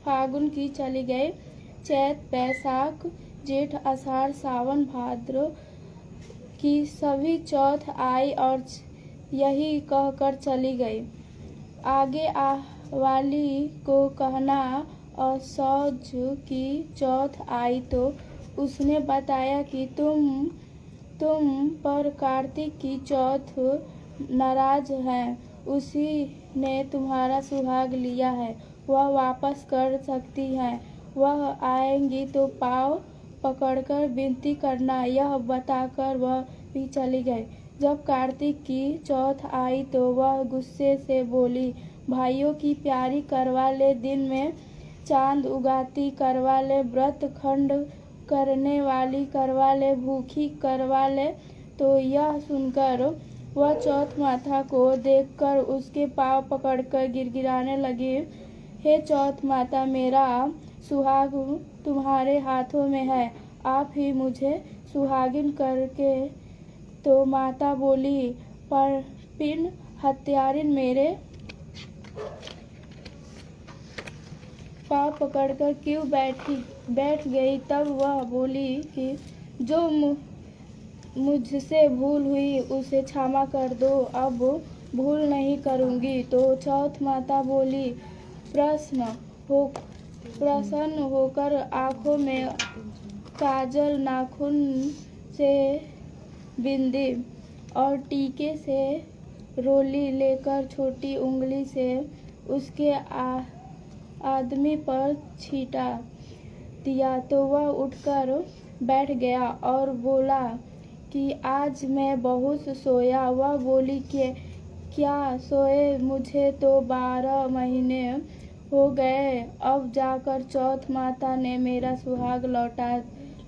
फागुन की चली गई, चैत बैसाख जेठ आषाढ़ सावन भाद्र की सभी चौथ आई और यही कहकर चली गई। आगे वाली को कहना असौज की चौथ आई तो उसने बताया कि तुम पर कार्तिक की चौथ नाराज है, उसी ने तुम्हारा सुहाग लिया है, वह वापस कर सकती है, वह आएंगी तो पाँव पकड़कर विनती करना। यह बताकर वह भी चली गई। जब कार्तिक की चौथ आई तो वह गुस्से से बोली, भाइयों की प्यारी करवा ले, दिन में चांद उगाती करवा ले, व्रत खंड करने वाली करवा ले, भूखी करवा ले। तो यह सुनकर वह चौथ माता को देखकर उसके पाँव पकड़कर गिड़गिड़ाने लगी, हे चौथ माता, मेरा सुहाग तुम्हारे हाथों में है, आप ही मुझे सुहागिन करके। तो माता बोली, पर पिन हत्यारिन मेरे पाँव पकड़कर क्यों बैठ गई। तब वह बोली कि जो मुझसे भूल हुई उसे क्षमा कर दो, अब भूल नहीं करूँगी। तो चौथ माता बोली, प्रसन्न होकर आँखों में काजल, नाखून से बिंदी और टीके से रोली लेकर छोटी उंगली से उसके आदमी पर छींटा दिया। तो वह उठकर बैठ गया और बोला कि आज मैं बहुत सोया। वह बोली कि क्या सोए, मुझे तो 12 महीने हो गए, अब जाकर चौथ माता ने मेरा सुहाग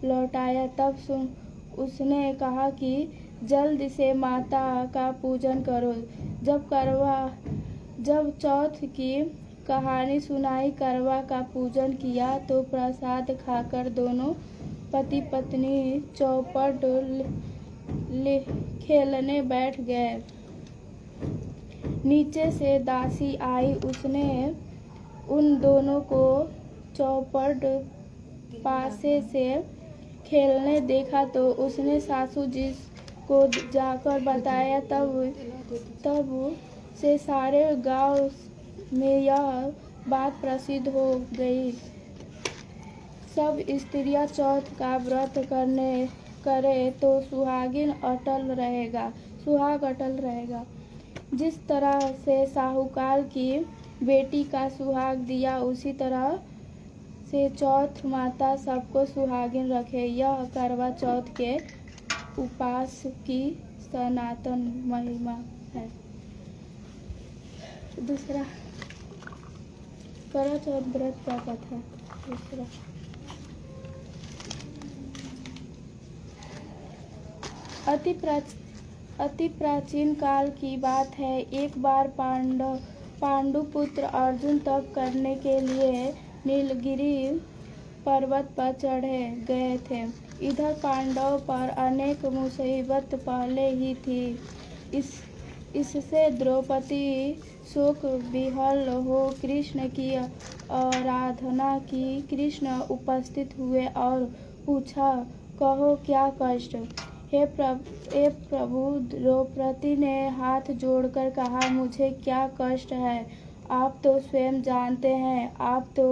लौटाया। तब उसने कहा कि जल्द से माता का पूजन करो। जब चौथ की कहानी सुनाई, करवा का पूजन किया तो प्रसाद खाकर दोनों पति पत्नी चौपट खेलने बैठ गए। नीचे से दासी आई, उसने उन दोनों को चौपट पासे से खेलने देखा तो उसने सासू जी को जाकर बताया। तब से सारे गांव में यह बात प्रसिद्ध हो गई। सब स्त्रियां चौथ का व्रत करे तो सुहाग अटल रहेगा। जिस तरह से साहूकार की बेटी का सुहाग दिया, उसी तरह से चौथ माता सबको सुहागिन रखे। यह करवा चौथ के उपास की सनातन महिमा है। दूसरा करवा चौथ व्रत का कथा। दूसरा अति प्राचीन काल की बात है। एक बार पांडु पुत्र अर्जुन तप करने के लिए नीलगिरी पर्वत पर चढ़े गए थे। इधर पांडव पर अनेक मुसीबत पहले ही थी। इससे द्रौपदी शोक विह्वल हो कृष्ण की आराधना की। कृष्ण उपस्थित हुए और पूछा, कहो क्या कष्ट। हे प्रभु, द्रौपदी ने हाथ जोड़कर कहा, मुझे क्या कष्ट है, आप तो स्वयं जानते हैं। आप तो